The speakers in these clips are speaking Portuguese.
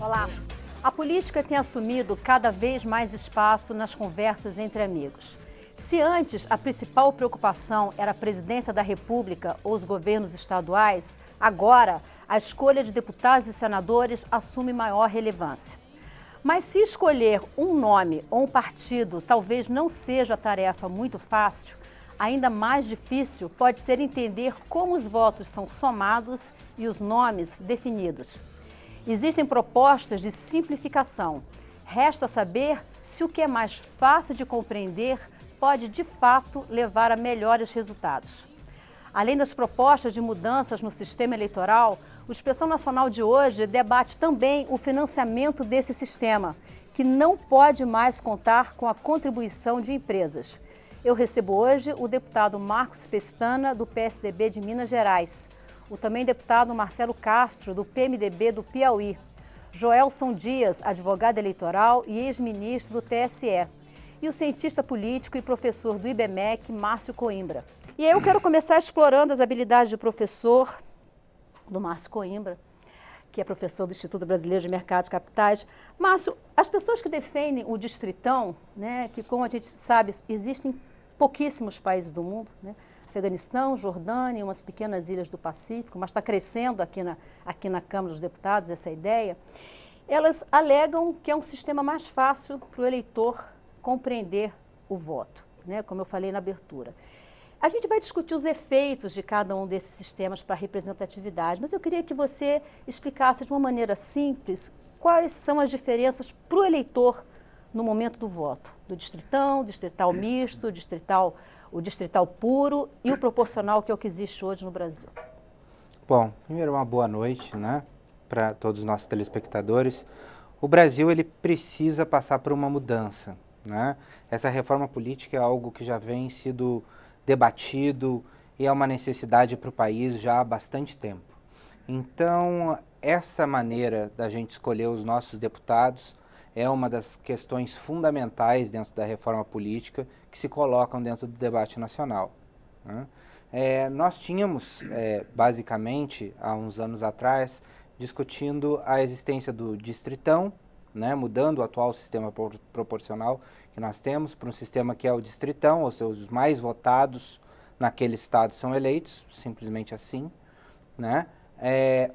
Olá. A política tem assumido cada vez mais espaço nas conversas entre amigos. Se antes a principal preocupação era a presidência da República ou os governos estaduais, agora a escolha de deputados e senadores assume maior relevância. Mas se escolher um nome ou um partido talvez não seja tarefa muito fácil, ainda mais difícil pode ser entender como os votos são somados e os nomes definidos. Existem propostas de simplificação. Resta saber se o que é mais fácil de compreender pode, de fato, levar a melhores resultados. Além das propostas de mudanças no sistema eleitoral, o Expressão Nacional de hoje debate também o financiamento desse sistema, que não pode mais contar com a contribuição de empresas. Eu recebo hoje o deputado Marcos Pestana, do PSDB de Minas Gerais, o também deputado Marcelo Castro, do PMDB do Piauí, Joelson Dias, advogado eleitoral e ex-ministro do TSE, e o cientista político e professor do IBMEC, Márcio Coimbra. E aí eu quero começar explorando as habilidades de professor do Márcio Coimbra, que é professor do Instituto Brasileiro de Mercados e Capitais. Márcio, as pessoas que defendem o distritão, né, que como a gente sabe, existem pouquíssimos países do mundo, né? Afeganistão, Jordânia e umas pequenas ilhas do Pacífico, mas está crescendo aqui na Câmara dos Deputados essa ideia, elas alegam que é um sistema mais fácil para o eleitor compreender o voto, né? Como eu falei na abertura. A gente vai discutir os efeitos de cada um desses sistemas para a representatividade, mas eu queria que você explicasse de uma maneira simples quais são as diferenças para o eleitor no momento do voto, do distritão, distrital misto, o distrital puro e o proporcional, que é o que existe hoje no Brasil. Bom, primeiro uma boa noite, né, para todos os nossos telespectadores. O Brasil, ele precisa passar por uma mudança, né? Essa reforma política é algo que já vem sido debatido e é uma necessidade para o país já há bastante tempo. Então, essa maneira da gente escolher os nossos deputados é uma das questões fundamentais dentro da reforma política que se colocam dentro do debate nacional, né? Nós tínhamos, basicamente, há uns anos atrás, discutindo a existência do distritão, né, mudando o atual sistema proporcional que nós temos para um sistema que é o distritão, ou seja, os mais votados naquele estado são eleitos, simplesmente assim, né?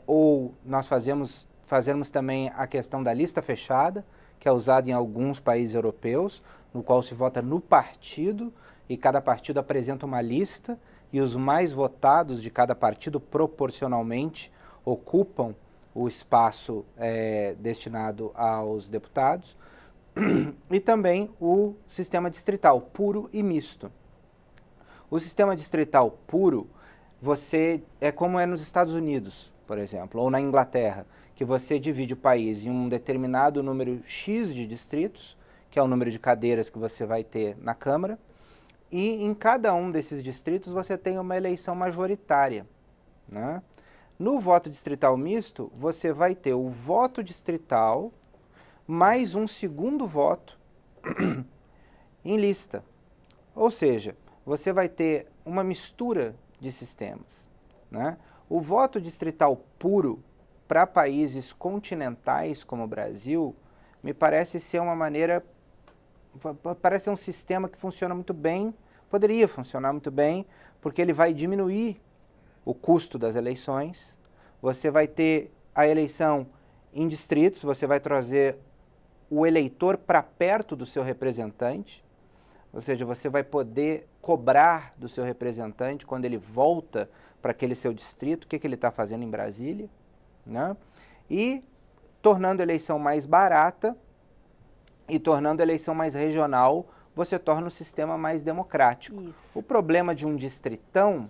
Ou nós fazemos também a questão da lista fechada, que é usada em alguns países europeus, no qual se vota no partido e cada partido apresenta uma lista e os mais votados de cada partido proporcionalmente ocupam o espaço destinado aos deputados. E também o sistema distrital puro e misto. O sistema distrital puro, é como é nos Estados Unidos, por exemplo, ou na Inglaterra, que você divide o país em um determinado número X de distritos, que é o número de cadeiras que você vai ter na Câmara, e em cada um desses distritos você tem uma eleição majoritária, né? No voto distrital misto, você vai ter o voto distrital mais um segundo voto em lista. Ou seja, você vai ter uma mistura de sistemas, né? O voto distrital puro para países continentais como o Brasil, me parece ser uma maneira, parece ser um sistema que funciona muito bem, poderia funcionar muito bem, porque ele vai diminuir o custo das eleições, você vai ter a eleição em distritos, você vai trazer o eleitor para perto do seu representante, ou seja, você vai poder cobrar do seu representante quando ele volta para aquele seu distrito, o que ele está fazendo em Brasília, né? E tornando a eleição mais barata e tornando a eleição mais regional, você torna o sistema mais democrático. Isso. O problema de um distritão,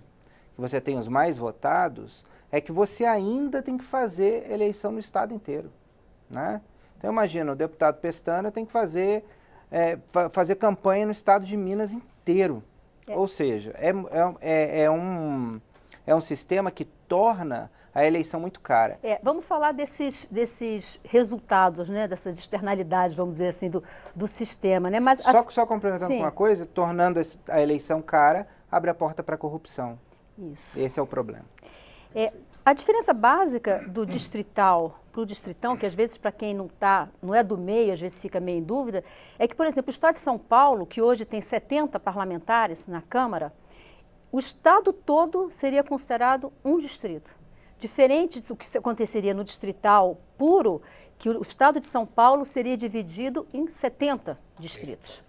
que você tem os mais votados, é que você ainda tem que fazer eleição no estado inteiro, né? Então imagina, o deputado Pestana tem que fazer campanha no estado de Minas inteiro. Ou seja, é um sistema que torna a eleição muito cara. Vamos falar desses resultados, né, dessas externalidades, vamos dizer assim, do sistema, né? Mas só complementando uma coisa, tornando a eleição cara, abre a porta para a corrupção. Isso. Esse é o problema. A diferença básica do distrital para o distritão, que às vezes para quem não é do meio, às vezes fica meio em dúvida, é que, por exemplo, o estado de São Paulo, que hoje tem 70 parlamentares na Câmara, o estado todo seria considerado um distrito. Diferente do que aconteceria no distrital puro, que o estado de São Paulo seria dividido em 70 distritos.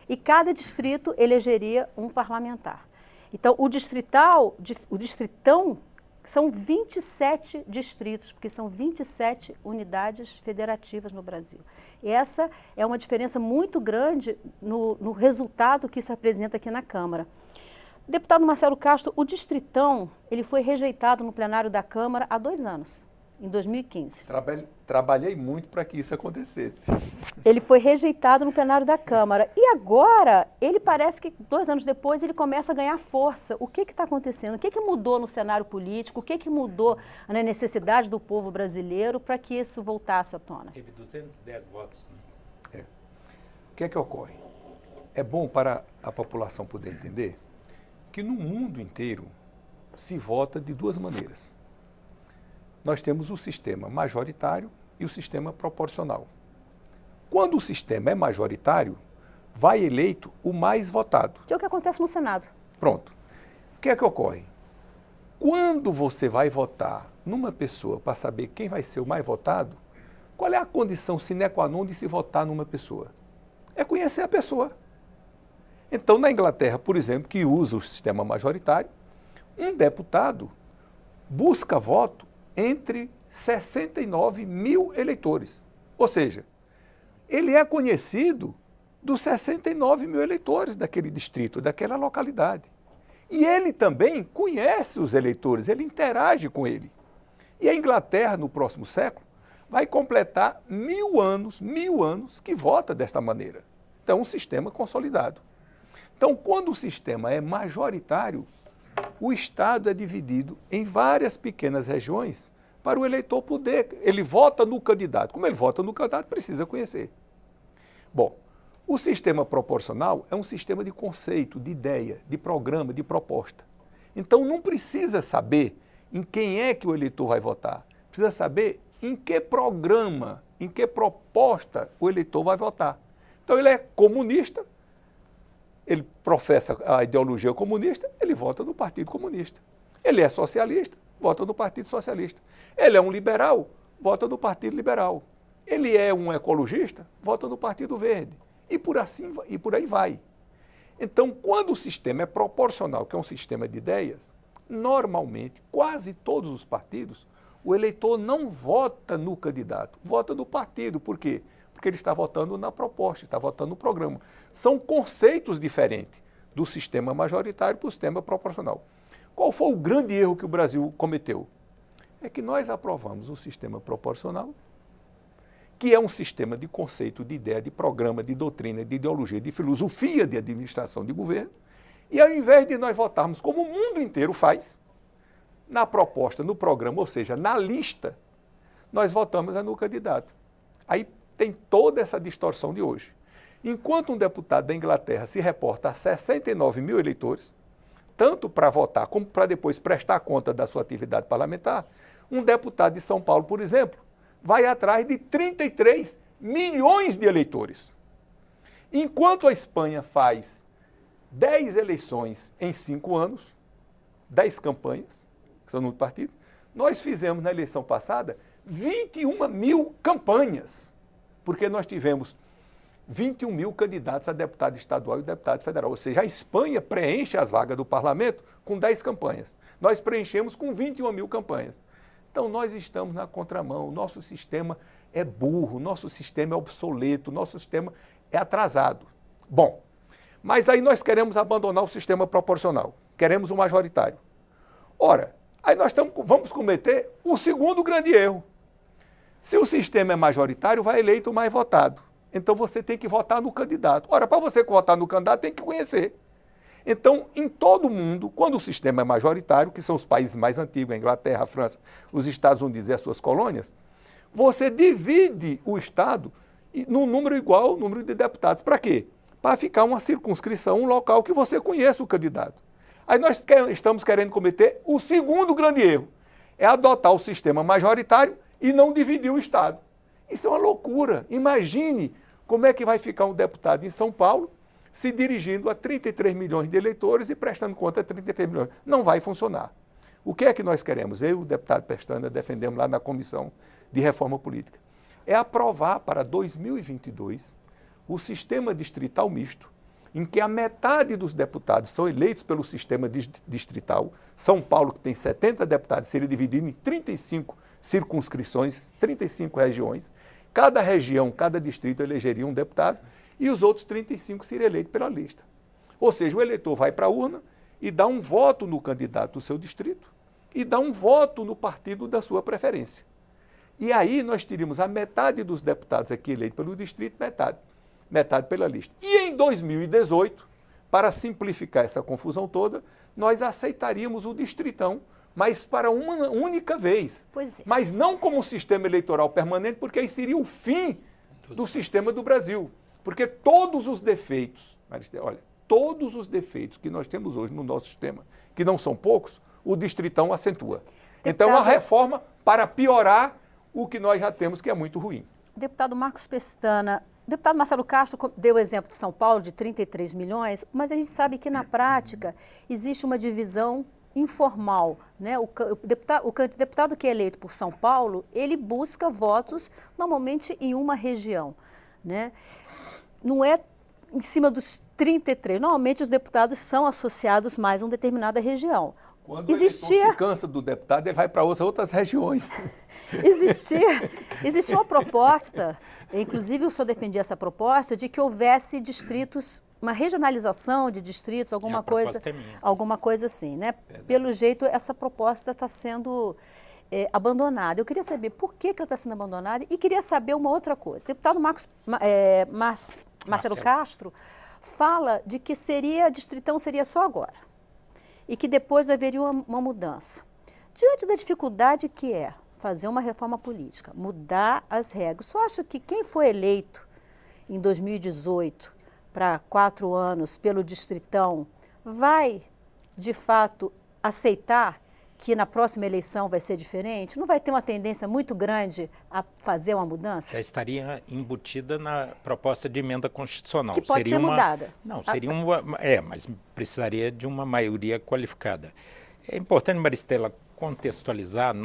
E cada distrito elegeria um parlamentar. Então, o distritão são 27 distritos, porque são 27 unidades federativas no Brasil. E essa é uma diferença muito grande no resultado que isso apresenta aqui na Câmara. Deputado Marcelo Castro, o distritão ele foi rejeitado no plenário da Câmara há 2 anos, em 2015. Trabalhei muito para que isso acontecesse. Ele foi rejeitado no plenário da Câmara. E agora, ele parece que 2 anos depois ele começa a ganhar força. O que está acontecendo? O que mudou no cenário político? O que mudou na necessidade do povo brasileiro para que isso voltasse à tona? Teve 210 votos. Né? O que é que ocorre? É bom para a população poder entender que no mundo inteiro se vota de 2 maneiras. Nós temos o sistema majoritário e o sistema proporcional. Quando o sistema é majoritário, vai eleito o mais votado. Que é o que acontece no Senado. Pronto. O que é que ocorre? Quando você vai votar numa pessoa para saber quem vai ser o mais votado, qual é a condição sine qua non de se votar numa pessoa? É conhecer a pessoa. Então, na Inglaterra, por exemplo, que usa o sistema majoritário, um deputado busca voto entre 69 mil eleitores. Ou seja, ele é conhecido dos 69 mil eleitores daquele distrito, daquela localidade. E ele também conhece os eleitores, ele interage com ele. E a Inglaterra, no próximo século, vai completar 1000 anos que vota desta maneira. Então, um sistema consolidado. Então, quando o sistema é majoritário, o Estado é dividido em várias pequenas regiões para o eleitor poder. Ele vota no candidato. Como ele vota no candidato, precisa conhecer. Bom, o sistema proporcional é um sistema de conceito, de ideia, de programa, de proposta. Então, não precisa saber em quem é que o eleitor vai votar. Precisa saber em que programa, em que proposta o eleitor vai votar. Então, ele é comunista, ele professa a ideologia comunista, ele vota no Partido Comunista. Ele é socialista, vota no Partido Socialista. Ele é um liberal, vota no Partido Liberal. Ele é um ecologista, vota no Partido Verde. E por aí vai. Então, quando o sistema é proporcional, que é um sistema de ideias, normalmente, quase todos os partidos, o eleitor não vota no candidato, vota no partido. Por quê? Porque ele está votando na proposta, está votando no programa. São conceitos diferentes do sistema majoritário para o sistema proporcional. Qual foi o grande erro que o Brasil cometeu? É que nós aprovamos um sistema proporcional, que é um sistema de conceito, de ideia, de programa, de doutrina, de ideologia, de filosofia de administração de governo, e ao invés de nós votarmos como o mundo inteiro faz, na proposta, no programa, ou seja, na lista, nós votamos no candidato. Aí tem toda essa distorção de hoje. Enquanto um deputado da Inglaterra se reporta a 69 mil eleitores, tanto para votar como para depois prestar conta da sua atividade parlamentar, um deputado de São Paulo, por exemplo, vai atrás de 33 milhões de eleitores. Enquanto a Espanha faz 10 eleições em 5 anos, 10 campanhas, que são no partido, nós fizemos na eleição passada 21 mil campanhas, porque nós tivemos 21 mil candidatos a deputado estadual e deputado federal. Ou seja, a Espanha preenche as vagas do parlamento com 10 campanhas. Nós preenchemos com 21 mil campanhas. Então, nós estamos na contramão, o nosso sistema é burro, o nosso sistema é obsoleto, o nosso sistema é atrasado. Bom, mas aí nós queremos abandonar o sistema proporcional, queremos o majoritário. Ora, aí nós vamos cometer o segundo grande erro. Se o sistema é majoritário, vai eleito o mais votado. Então, você tem que votar no candidato. Ora, para você votar no candidato, tem que conhecer. Então, em todo o mundo, quando o sistema é majoritário, que são os países mais antigos, a Inglaterra, a França, os Estados Unidos e as suas colônias, você divide o Estado num número igual ao número de deputados. Para quê? Para ficar uma circunscrição, um local que você conheça o candidato. Aí nós estamos querendo cometer o segundo grande erro, é adotar o sistema majoritário e não dividir o Estado. Isso é uma loucura. Imagine como é que vai ficar um deputado em São Paulo se dirigindo a 33 milhões de eleitores e prestando conta a 33 milhões. Não vai funcionar. O que é que nós queremos? Eu e o deputado Pestana defendemos lá na Comissão de Reforma Política. É aprovar para 2022 o sistema distrital misto, em que a metade dos deputados são eleitos pelo sistema distrital. São Paulo, que tem 70 deputados, seria dividido em 35 circunscrições, 35 regiões. Cada região, cada distrito elegeria um deputado e os outros 35 seriam eleitos pela lista. Ou seja, o eleitor vai para a urna e dá um voto no candidato do seu distrito e dá um voto no partido da sua preferência. E aí nós teríamos a metade dos deputados aqui eleitos pelo distrito, metade pela lista. E em 2018, para simplificar essa confusão toda, nós aceitaríamos o distritão, mas para uma única vez. Pois é. Mas não como um sistema eleitoral permanente, porque aí seria o fim do sistema do Brasil. Porque todos os defeitos, olha, todos os defeitos que nós temos hoje no nosso sistema, que não são poucos, o distritão acentua. Então, é uma reforma para piorar o que nós já temos, que é muito ruim. Deputado Marcos Pestana, o deputado Marcelo Castro deu o exemplo de São Paulo, de 33 milhões, mas a gente sabe que na prática existe uma divisão informal, né? O deputado que é eleito por São Paulo, ele busca votos normalmente em uma região, né? Não é em cima dos 33. Normalmente os deputados são associados mais a uma determinada região. Quando o eleitor se cansa do deputado, ele vai para outras regiões. Existia uma proposta, inclusive o senhor defendia essa proposta, de que houvesse distritos, uma regionalização de distritos, alguma coisa assim, né? Verdade. Pelo jeito, essa proposta está sendo abandonada. Eu queria saber por que ela está sendo abandonada e queria saber uma outra coisa. O deputado Marcelo Castro fala de que distritão seria só agora e que depois haveria uma mudança. Diante da dificuldade que é fazer uma reforma política, mudar as regras, só acho que quem foi eleito em 2018 para 4 anos pelo distritão vai, de fato, aceitar que na próxima eleição vai ser diferente? Não vai ter uma tendência muito grande a fazer uma mudança? Já estaria embutida na proposta de emenda constitucional. Que pode ser mudada. Não, seria mas precisaria de uma maioria qualificada. É importante, Maristela, contextualizar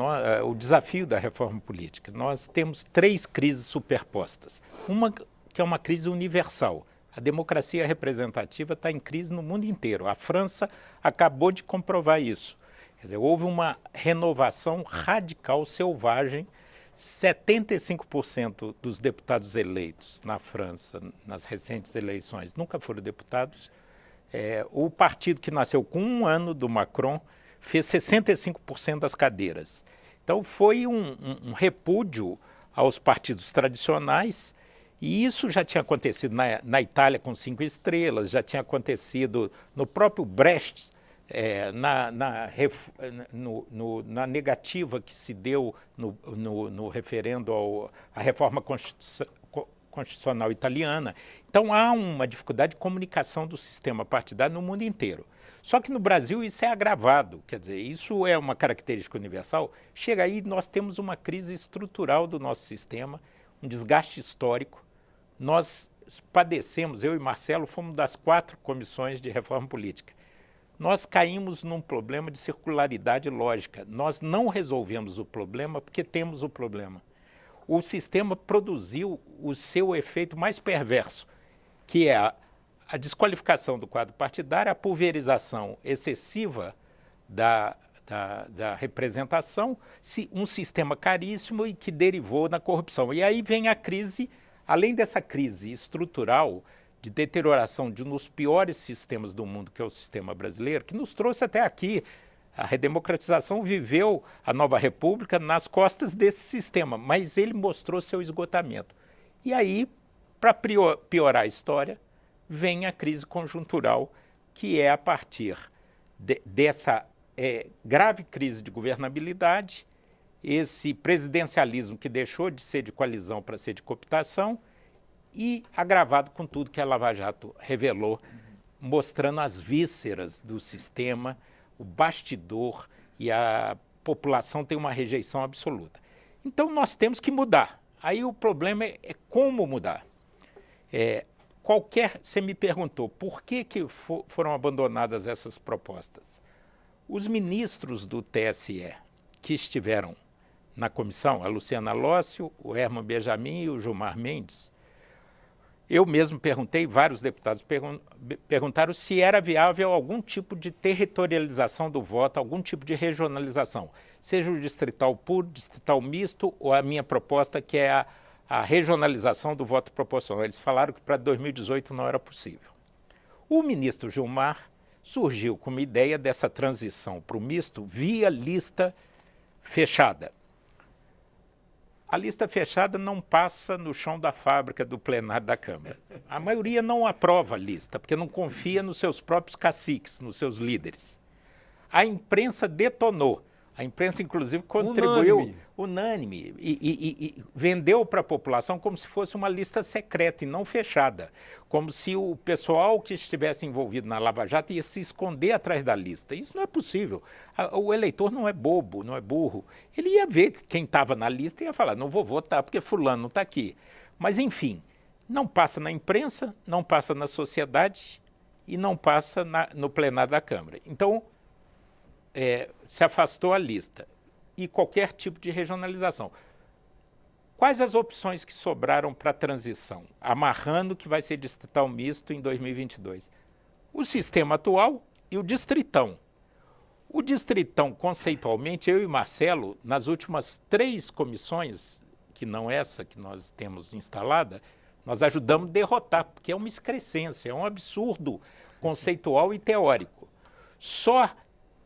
o desafio da reforma política. Nós temos 3 crises superpostas. Uma que é uma crise universal. A democracia representativa está em crise no mundo inteiro. A França acabou de comprovar isso. Quer dizer, houve uma renovação radical, selvagem. 75% dos deputados eleitos na França, nas recentes eleições, nunca foram deputados. O partido que nasceu com 1 ano do Macron fez 65% das cadeiras. Então, foi um repúdio aos partidos tradicionais, e isso já tinha acontecido na Itália com 5 estrelas, já tinha acontecido no próprio Brecht, na negativa que se deu no referendo à reforma constitucional italiana. Então, há uma dificuldade de comunicação do sistema partidário no mundo inteiro. Só que no Brasil isso é agravado, quer dizer, isso é uma característica universal. Chega aí, nós temos uma crise estrutural do nosso sistema, um desgaste histórico. Nós padecemos, eu e Marcelo fomos das 4 comissões de reforma política. Nós caímos num problema de circularidade lógica. Nós não resolvemos o problema porque temos o problema. O sistema produziu o seu efeito mais perverso, que é a desqualificação do quadro partidário, a pulverização excessiva da representação, um sistema caríssimo e que derivou na corrupção. E aí vem a crise, além dessa crise estrutural de deterioração de um dos piores sistemas do mundo, que é o sistema brasileiro, que nos trouxe até aqui. A redemocratização viveu a nova república nas costas desse sistema, mas ele mostrou seu esgotamento. E aí, para piorar a história, vem a crise conjuntural, que é a partir dessa grave crise de governabilidade, esse presidencialismo que deixou de ser de coalizão para ser de cooptação, e agravado com tudo que a Lava Jato revelou, mostrando as vísceras do sistema, o bastidor, e a população tem uma rejeição absoluta. Então nós temos que mudar. Aí o problema é como mudar. Você me perguntou por que foram abandonadas essas propostas. Os ministros do TSE que estiveram na comissão, a Luciana Lócio, o Herman Benjamin e o Gilmar Mendes, eu mesmo perguntei, vários deputados perguntaram se era viável algum tipo de territorialização do voto, algum tipo de regionalização, seja o distrital puro, distrital misto ou a minha proposta que é a regionalização do voto proporcional. Eles falaram que para 2018 não era possível. O ministro Gilmar surgiu com uma ideia dessa transição para o misto via lista fechada. A lista fechada não passa no chão da fábrica do plenário da Câmara. A maioria não aprova a lista, porque não confia nos seus próprios caciques, nos seus líderes. A imprensa detonou. A imprensa, inclusive, contribuiu unânime e vendeu para a população como se fosse uma lista secreta e não fechada. Como se o pessoal que estivesse envolvido na Lava Jato ia se esconder atrás da lista. Isso não é possível. O eleitor não é bobo, não é burro. Ele ia ver quem estava na lista e ia falar, não vou votar porque fulano não está aqui. Mas, enfim, não passa na imprensa, não passa na sociedade e não passa no plenário da Câmara. Então, se afastou a lista e qualquer tipo de regionalização. Quais as opções que sobraram para a transição, amarrando que vai ser distrital misto em 2022? O sistema atual e o distritão. O distritão, conceitualmente, eu e Marcelo, nas últimas 3 comissões, que não essa que nós temos instalada, nós ajudamos a derrotar, porque é uma excrescência, é um absurdo conceitual e teórico. Só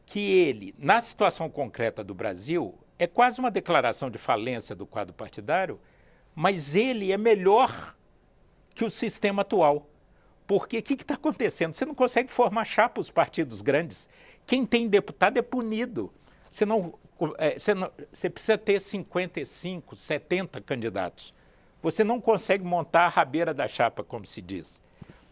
que ele, na situação concreta do Brasil, é quase uma declaração de falência do quadro partidário, mas ele é melhor que o sistema atual. Porque o que está acontecendo? Você não consegue formar chapa os partidos grandes. Quem tem deputado é punido. Você precisa ter 55, 70 candidatos. Você não consegue montar a rabeira da chapa, como se diz.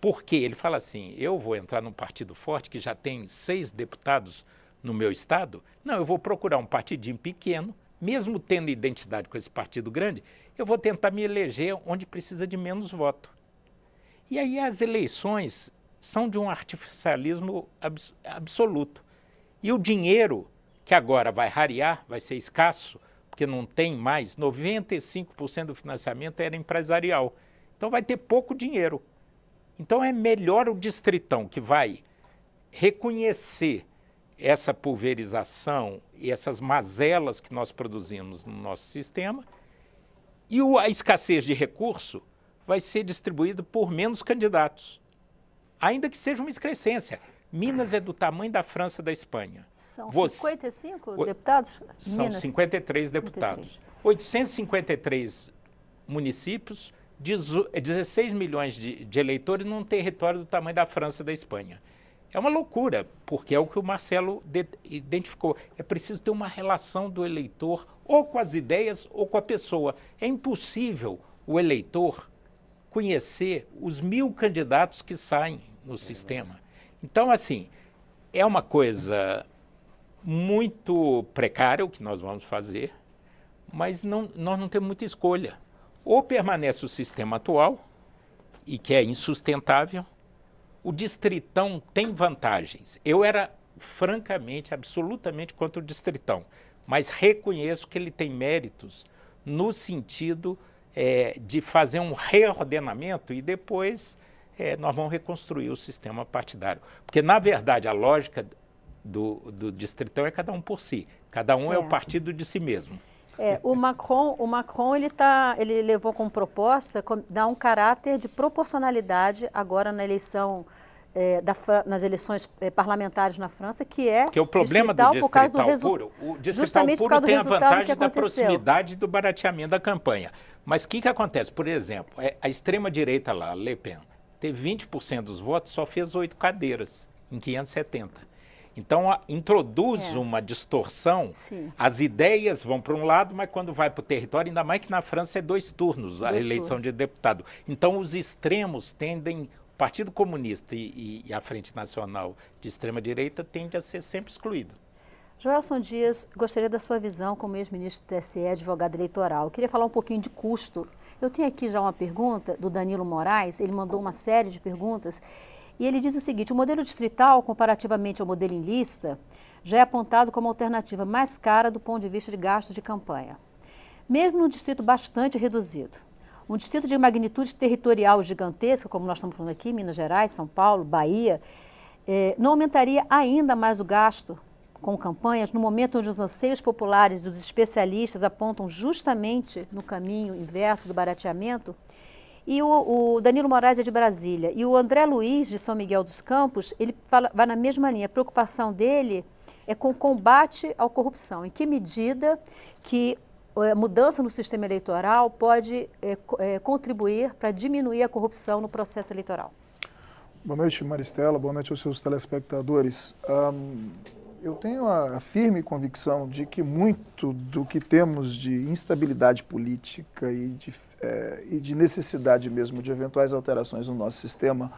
Por quê? Ele fala assim, eu vou entrar num partido forte que já tem 6 deputados no meu estado? Não, eu vou procurar um partidinho pequeno, mesmo tendo identidade com esse partido grande, eu vou tentar me eleger onde precisa de menos voto. E aí as eleições são de um artificialismo absoluto. E o dinheiro, que agora vai rarear, vai ser escasso, porque não tem mais, 95% do financiamento era empresarial. Então vai ter pouco dinheiro. Então é melhor o distritão, que vai reconhecer essa pulverização e essas mazelas que nós produzimos no nosso sistema, e a escassez de recurso vai ser distribuída por menos candidatos, ainda que seja uma excrescência. Minas é do tamanho da França, da Espanha. São 55 deputados? São Minas. 53 deputados. 853 municípios, 16 milhões de eleitores num território do tamanho da França, da Espanha. É uma loucura, porque é o que o Marcelo identificou. É preciso ter uma relação do eleitor ou com as ideias ou com a pessoa. É impossível o eleitor conhecer os 1000 candidatos que saem no sistema. Então, assim, é uma coisa muito precária o que nós vamos fazer, mas nós não temos muita escolha. Ou permanece o sistema atual, e que é insustentável. O distritão tem vantagens. Eu era, francamente, absolutamente contra o distritão, mas reconheço que ele tem méritos no sentido de fazer um reordenamento e depois nós vamos reconstruir o sistema partidário. Porque, na verdade, a lógica do distritão é cada um por si. Cada um é o partido de si mesmo. O Macron ele levou como proposta dar um caráter de proporcionalidade agora na eleição, nas eleições parlamentares na França, que é o problema do distrital puro, o distrital puro tem a vantagem da proximidade do barateamento da campanha. Mas o que acontece? Por exemplo, a extrema-direita lá, Le Pen, teve 20% dos votos, só fez 8 cadeiras em 570. Então, introduz uma distorção. Sim. As ideias vão para um lado, mas quando vai para o território, ainda mais que na França é 2 turnos a eleição de deputado. Então, os extremos tendem, o Partido Comunista e a Frente Nacional de extrema-direita tende a ser sempre excluído. Joelson Dias, gostaria da sua visão como ex-ministro do TSE, advogado eleitoral. Eu queria falar um pouquinho de custo. Eu tenho aqui já uma pergunta do Danilo Moraes, ele mandou uma série de perguntas, e ele diz o seguinte: o modelo distrital, comparativamente ao modelo em lista, já é apontado como a alternativa mais cara do ponto de vista de gastos de campanha. Mesmo num distrito bastante reduzido. Um distrito de magnitude territorial gigantesca, como nós estamos falando aqui, Minas Gerais, São Paulo, Bahia, não aumentaria ainda mais o gasto com campanhas no momento onde os anseios populares e os especialistas apontam justamente no caminho inverso do barateamento? E o Danilo Moraes é de Brasília. E o André Luiz, de São Miguel dos Campos, ele vai na mesma linha. A preocupação dele é com o combate à corrupção. Em que medida que a mudança no sistema eleitoral pode contribuir para diminuir a corrupção no processo eleitoral? Boa noite, Maristela. Boa noite aos seus telespectadores. Eu tenho a firme convicção de que muito do que temos de instabilidade política e de necessidade mesmo de eventuais alterações no nosso sistema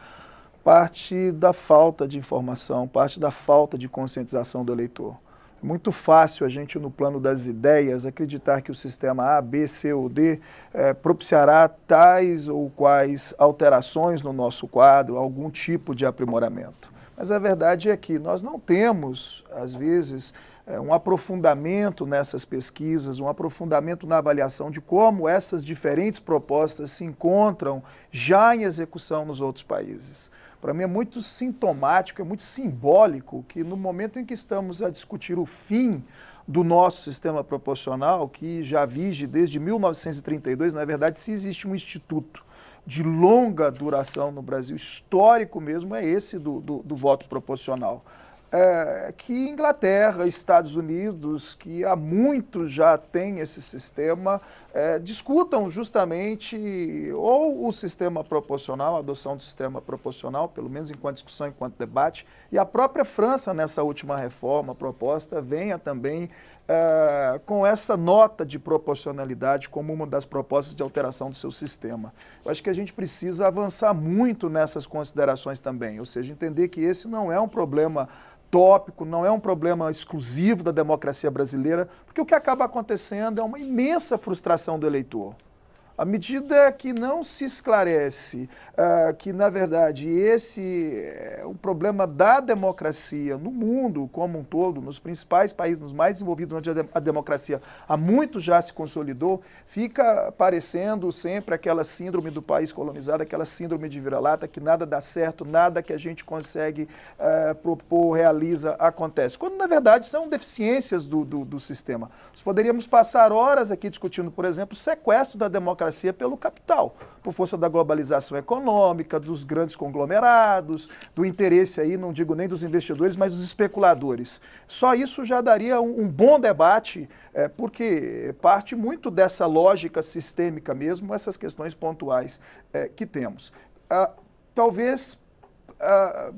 parte da falta de informação, parte da falta de conscientização do eleitor. É muito fácil a gente, no plano das ideias, acreditar que o sistema A, B, C ou D propiciará tais ou quais alterações no nosso quadro, algum tipo de aprimoramento. Mas a verdade é que nós não temos, às vezes, um aprofundamento nessas pesquisas, um aprofundamento na avaliação de como essas diferentes propostas se encontram já em execução nos outros países. Para mim é muito sintomático, é muito simbólico que no momento em que estamos a discutir o fim do nosso sistema proporcional, que já vige desde 1932, na verdade, se existe um instituto de longa duração no Brasil, histórico mesmo, é esse do voto proporcional. Que Inglaterra, Estados Unidos, que há muito já tem esse sistema, discutam justamente ou o sistema proporcional, a adoção do sistema proporcional, pelo menos enquanto discussão, enquanto debate, e a própria França, nessa última reforma proposta, venha também com essa nota de proporcionalidade como uma das propostas de alteração do seu sistema. Eu acho que a gente precisa avançar muito nessas considerações também, ou seja, entender que esse não é um problema tópico, não é um problema exclusivo da democracia brasileira, porque o que acaba acontecendo é uma imensa frustração do eleitor. À medida que não se esclarece que, na verdade, esse é um problema da democracia no mundo como um todo, nos principais países, nos mais desenvolvidos, onde a democracia há muito já se consolidou, fica parecendo sempre aquela síndrome do país colonizado, aquela síndrome de vira-lata, que nada dá certo, nada que a gente consegue propor, realiza, acontece. Quando, na verdade, são deficiências do sistema. Nós poderíamos passar horas aqui discutindo, por exemplo, o sequestro da democracia pelo capital, por força da globalização econômica, dos grandes conglomerados, do interesse aí, não digo nem dos investidores, mas dos especuladores. Só isso já daria um bom debate, porque parte muito dessa lógica sistêmica mesmo, essas questões pontuais que temos. Talvez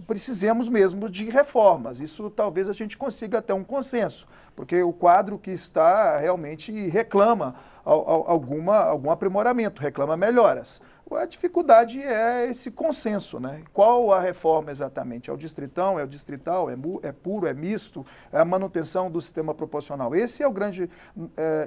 precisemos mesmo de reformas, isso talvez a gente consiga até um consenso, porque o quadro que está realmente reclama algum aprimoramento, reclama melhoras. A dificuldade é esse consenso, né? Qual a reforma exatamente? É o distritão, é o distrital, é puro, é misto, é a manutenção do sistema proporcional. Esse é o grande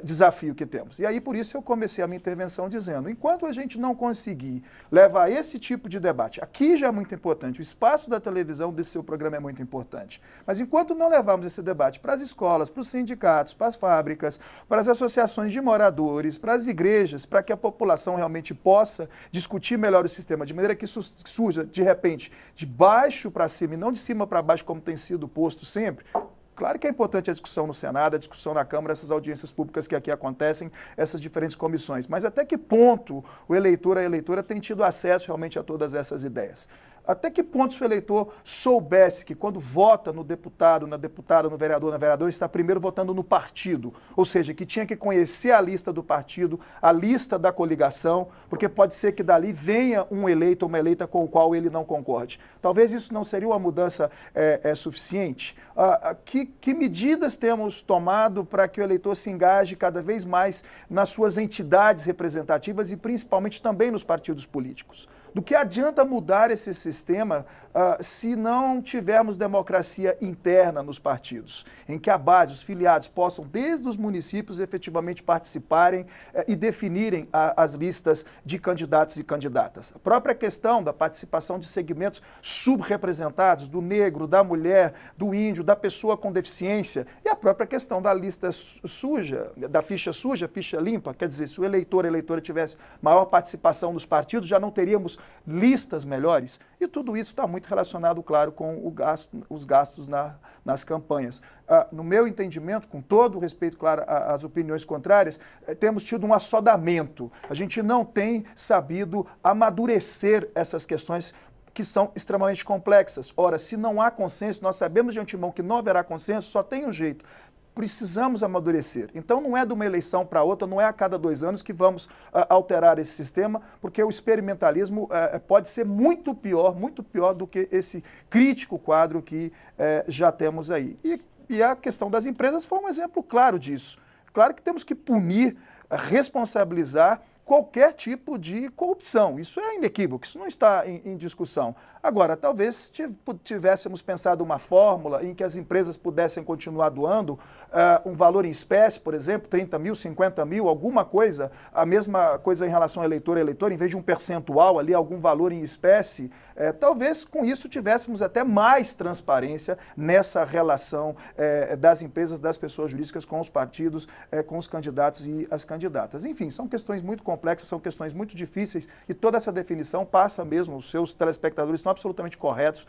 desafio que temos. E aí, por isso, eu comecei a minha intervenção dizendo, enquanto a gente não conseguir levar esse tipo de debate, aqui já é muito importante, o espaço da televisão desse seu programa é muito importante, mas enquanto não levarmos esse debate para as escolas, para os sindicatos, para as fábricas, para as associações de moradores, para as igrejas, para que a população realmente possa discutir melhor o sistema, de maneira que isso surja, de repente, de baixo para cima e não de cima para baixo, como tem sido posto sempre. Claro que é importante a discussão no Senado, a discussão na Câmara, essas audiências públicas que aqui acontecem, essas diferentes comissões. Mas até que ponto o eleitor, a eleitora, tem tido acesso realmente a todas essas ideias? Até que ponto se o eleitor soubesse que quando vota no deputado, na deputada, no vereador, na vereadora, está primeiro votando no partido, ou seja, que tinha que conhecer a lista do partido, a lista da coligação, porque pode ser que dali venha um eleito ou uma eleita com o qual ele não concorde. Talvez isso não seria uma mudança suficiente? Que medidas temos tomado para que o eleitor se engaje cada vez mais nas suas entidades representativas e principalmente também nos partidos políticos? Do que adianta mudar esse sistema se não tivermos democracia interna nos partidos, em que a base, os filiados, possam, desde os municípios, efetivamente participarem e definirem as listas de candidatos e candidatas. A própria questão da participação de segmentos subrepresentados, do negro, da mulher, do índio, da pessoa com deficiência, e a própria questão da lista suja, da ficha suja, ficha limpa, quer dizer, se o eleitor, a eleitora tivesse maior participação nos partidos, já não teríamos listas melhores, e tudo isso está muito relacionado, claro, com os gastos nas campanhas. No meu entendimento, com todo o respeito, claro, às opiniões contrárias, temos tido um assodamento. A gente não tem sabido amadurecer essas questões que são extremamente complexas. Ora, se não há consenso, nós sabemos de antemão que não haverá consenso, só tem um jeito. Precisamos amadurecer. Então, não é de uma eleição para outra, não é a cada 2 anos que vamos alterar esse sistema, porque o experimentalismo pode ser muito pior do que esse crítico quadro que já temos aí. E a questão das empresas foi um exemplo claro disso. Claro que temos que punir, responsabilizar qualquer tipo de corrupção. Isso é inequívoco, isso não está em discussão. Agora, talvez tivéssemos pensado uma fórmula em que as empresas pudessem continuar doando um valor em espécie, por exemplo, 30 mil, 50 mil, alguma coisa, a mesma coisa em relação a eleitor, em vez de um percentual ali, algum valor em espécie, talvez com isso tivéssemos até mais transparência nessa relação das empresas, das pessoas jurídicas com os partidos, com os candidatos e as candidatas. Enfim, são questões muito complexas, são questões muito difíceis e toda essa definição passa mesmo, os seus telespectadores estão absolutamente corretos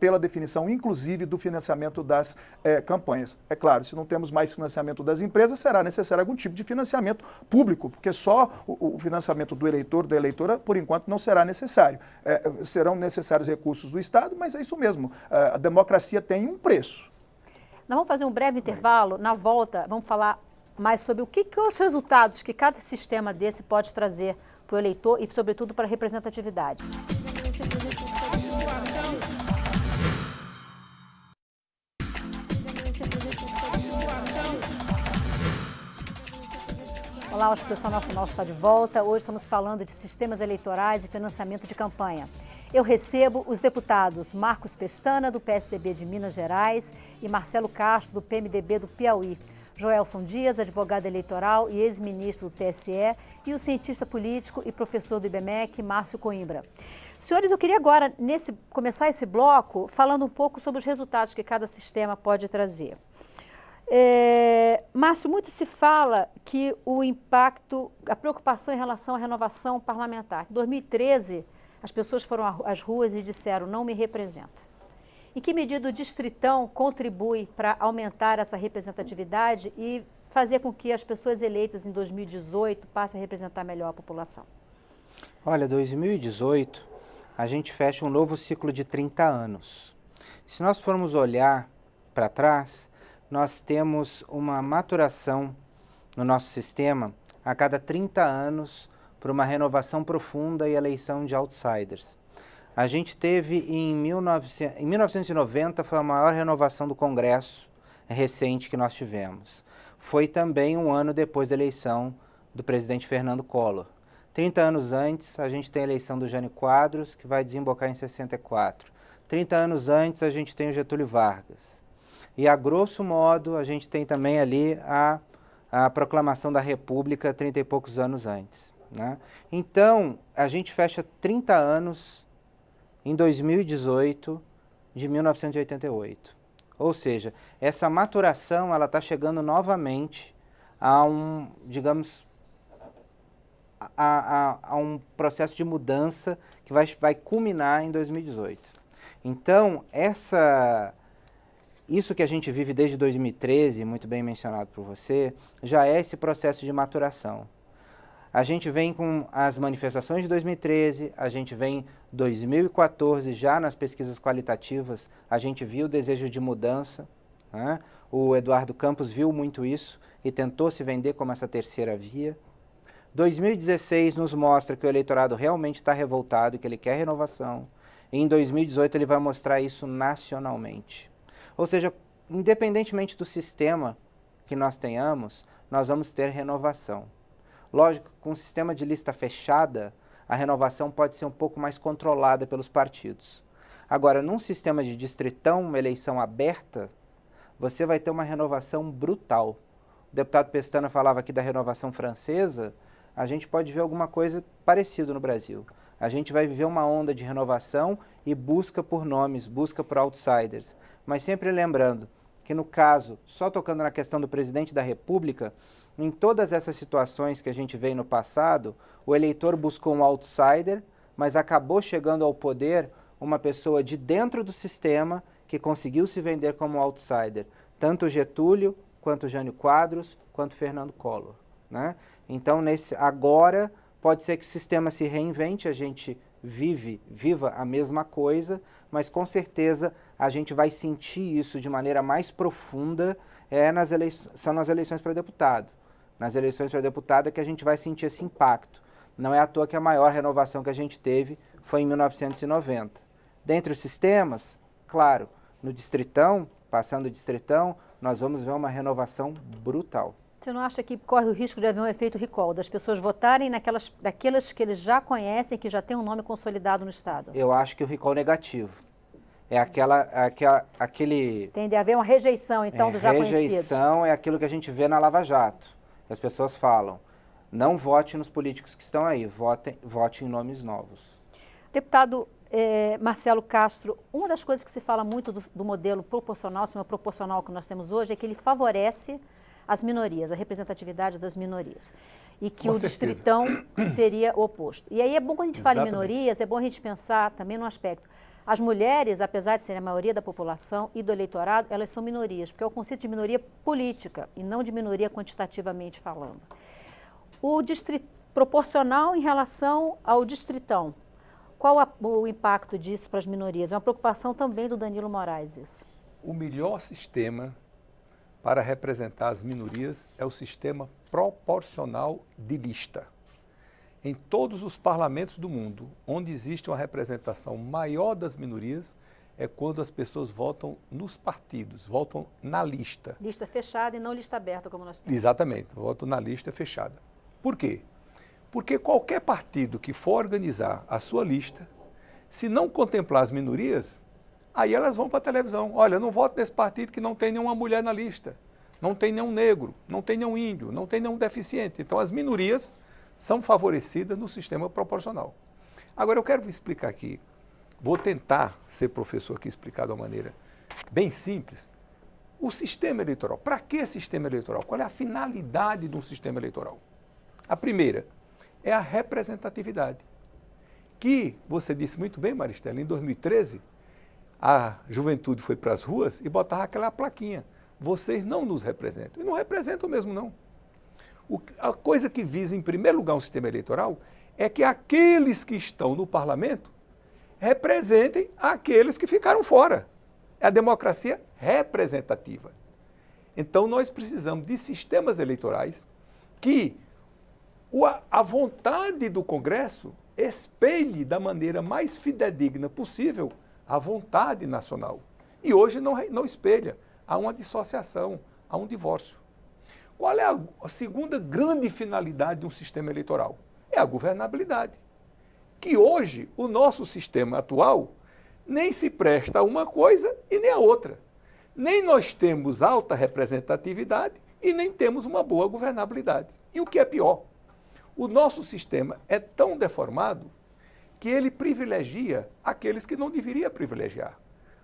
pela definição, inclusive, do financiamento das campanhas. É claro, se não temos mais financiamento das empresas, será necessário algum tipo de financiamento público, porque só o financiamento do eleitor, da eleitora, por enquanto, não será necessário. Serão necessários recursos do Estado, mas é isso mesmo, a democracia tem um preço. Nós vamos fazer um breve intervalo, na volta vamos falar mais sobre o que os resultados que cada sistema desse pode trazer para o eleitor e, sobretudo, para a representatividade. Olá, o Expressão Nacional está de volta. Hoje estamos falando de sistemas eleitorais e financiamento de campanha. Eu recebo os deputados Marcos Pestana, do PSDB de Minas Gerais, e Marcelo Castro, do PMDB do Piauí. Joelson Dias, advogado eleitoral e ex-ministro do TSE, e o cientista político e professor do IBMEC, Márcio Coimbra. Senhores, eu queria agora, começar esse bloco falando um pouco sobre os resultados que cada sistema pode trazer. Márcio, muito se fala que o impacto, a preocupação em relação à renovação parlamentar. Em 2013, as pessoas foram às ruas e disseram, não me representa. Em que medida o Distritão contribui para aumentar essa representatividade e fazer com que as pessoas eleitas em 2018 passem a representar melhor a população? Olha, 2018, a gente fecha um novo ciclo de 30 anos. Se nós formos olhar para trás, nós temos uma maturação no nosso sistema a cada 30 anos por uma renovação profunda e eleição de outsiders. A gente teve em 1990, foi a maior renovação do Congresso recente que nós tivemos. Foi também um ano depois da eleição do presidente Fernando Collor. 30 anos antes, a gente tem a eleição do Jânio Quadros, que vai desembocar em 64. 30 anos antes, a gente tem o Getúlio Vargas. E, a grosso modo, a gente tem também ali a proclamação da República 30 e poucos anos antes, né? Então, a gente fecha 30 anos em 2018 de 1988. Ou seja, essa maturação ela está chegando novamente a um, digamos, a um processo de mudança que vai culminar em 2018. Então, isso que a gente vive desde 2013, muito bem mencionado por você, já é esse processo de maturação. A gente vem com as manifestações de 2013, a gente vem 2014, já nas pesquisas qualitativas, a gente viu o desejo de mudança, né? O Eduardo Campos viu muito isso e tentou se vender como essa terceira via. 2016 nos mostra que o eleitorado realmente está revoltado e que ele quer renovação. E em 2018 ele vai mostrar isso nacionalmente. Ou seja, independentemente do sistema que nós tenhamos, nós vamos ter renovação. Lógico, com um sistema de lista fechada, a renovação pode ser um pouco mais controlada pelos partidos. Agora, num sistema de distritão, uma eleição aberta, você vai ter uma renovação brutal. O deputado Pestana falava aqui da renovação francesa, a gente pode ver alguma coisa parecida no Brasil. A gente vai viver uma onda de renovação e busca por nomes, busca por outsiders. Mas sempre lembrando que, no caso, só tocando na questão do presidente da República, em todas essas situações que a gente veio no passado, o eleitor buscou um outsider, mas acabou chegando ao poder uma pessoa de dentro do sistema que conseguiu se vender como outsider. Tanto Getúlio, quanto Jânio Quadros, quanto Fernando Collor, né? Então, agora, pode ser que o sistema se reinvente, a gente viva a mesma coisa, mas com certeza a gente vai sentir isso de maneira mais profunda são nas eleições para deputado. Nas eleições para deputado é que a gente vai sentir esse impacto. Não é à toa que a maior renovação que a gente teve foi em 1990. Dentre os sistemas, claro, no distritão, passando o distritão, nós vamos ver uma renovação brutal. Você não acha que corre o risco de haver um efeito recall, das pessoas votarem daquelas que eles já conhecem, que já têm um nome consolidado no Estado? Eu acho que o recall negativo. É aquele... Tende a haver uma rejeição, então, dos já conhecidos. Rejeição é aquilo que a gente vê na Lava Jato. As pessoas falam, não vote nos políticos que estão aí, vote em nomes novos. Deputado Marcelo Castro, uma das coisas que se fala muito do modelo proporcional, sistema proporcional que nós temos hoje, é que ele favorece as minorias, a representatividade das minorias. E que o distritão seria o oposto. E aí é bom, quando a gente fala em minorias, é bom a gente pensar também no aspecto. As mulheres, apesar de serem a maioria da população e do eleitorado, elas são minorias, porque é o conceito de minoria política e não de minoria quantitativamente falando. O proporcional em relação ao distritão, qual o impacto disso para as minorias? É uma preocupação também do Danilo Moraes isso. O melhor sistema para representar as minorias é o sistema proporcional de lista. Em todos os parlamentos do mundo, onde existe uma representação maior das minorias, é quando as pessoas votam nos partidos, votam na lista. Lista fechada e não lista aberta, como nós temos. Exatamente, votam na lista fechada. Por quê? Porque qualquer partido que for organizar a sua lista, se não contemplar as minorias, aí elas vão para a televisão. Olha, eu não voto nesse partido que não tem nenhuma mulher na lista, não tem nenhum negro, não tem nenhum índio, não tem nenhum deficiente. Então, as minorias são favorecidas no sistema proporcional. Agora, eu quero explicar aqui, vou tentar ser professor aqui, explicar de uma maneira bem simples, o sistema eleitoral. Para que sistema eleitoral? Qual é a finalidade de um sistema eleitoral? A primeira é a representatividade, que, você disse muito bem, Maristela, em 2013, a juventude foi para as ruas e botava aquela plaquinha, vocês não nos representam. E não representam mesmo, não. A coisa que visa, em primeiro lugar, um sistema eleitoral é que aqueles que estão no parlamento representem aqueles que ficaram fora. É a democracia representativa. Então, nós precisamos de sistemas eleitorais que a vontade do Congresso espelhe da maneira mais fidedigna possível a vontade nacional. E hoje não espelha. Há uma dissociação, há um divórcio. Qual é a segunda grande finalidade de um sistema eleitoral? É a governabilidade. Que hoje, o nosso sistema atual nem se presta a uma coisa e nem a outra. Nem nós temos alta representatividade e nem temos uma boa governabilidade. E o que é pior, o nosso sistema é tão deformado que ele privilegia aqueles que não deveria privilegiar.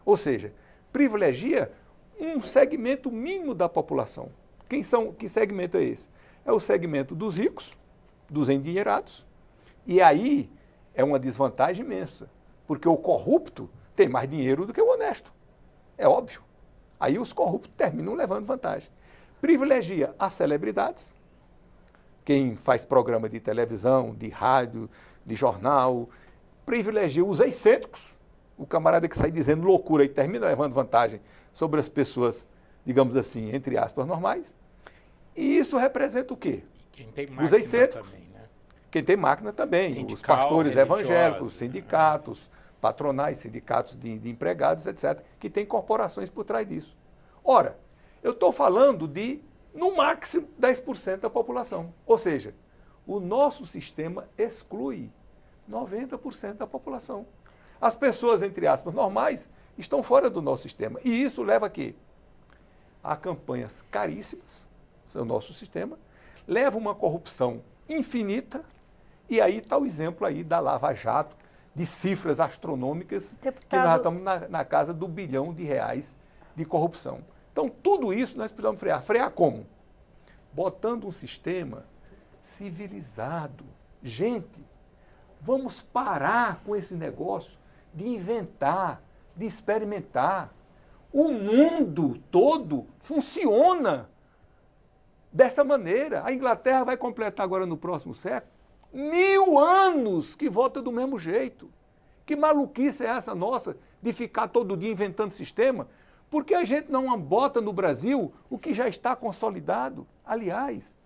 Ou seja, privilegia um segmento mínimo da população. Que segmento é esse? É o segmento dos ricos, dos endinheirados. E aí é uma desvantagem imensa, porque o corrupto tem mais dinheiro do que o honesto. É óbvio. Aí os corruptos terminam levando vantagem. Privilegia as celebridades, quem faz programa de televisão, de rádio, de jornal, privilegia os excêntricos, o camarada que sai dizendo loucura e termina levando vantagem sobre as pessoas, digamos assim, entre aspas, normais. E isso representa o quê? Quem tem máquina os excêntricos. Também, né? Quem tem máquina também, Sindical, os pastores evangélicos, né? sindicatos, patronais, sindicatos de empregados, etc., que têm corporações por trás disso. Ora, eu estou falando de, no máximo, 10% da população. Ou seja, o nosso sistema exclui 90% da população. As pessoas, entre aspas, normais, estão fora do nosso sistema. E isso leva a quê? A campanhas caríssimas, esse é o nosso sistema, leva uma corrupção infinita, e aí está o exemplo aí da Lava Jato, de cifras astronômicas, Deputado... que nós estamos na casa do R$ 1 bilhão de corrupção. Então, tudo isso nós precisamos frear. Frear como? Botando um sistema civilizado. Gente, vamos parar com esse negócio de inventar, de experimentar. O mundo todo funciona dessa maneira. A Inglaterra vai completar agora no próximo século 1000 anos que vota do mesmo jeito. Que maluquice é essa nossa de ficar todo dia inventando sistema? Porque a gente não bota no Brasil o que já está consolidado. Aliás,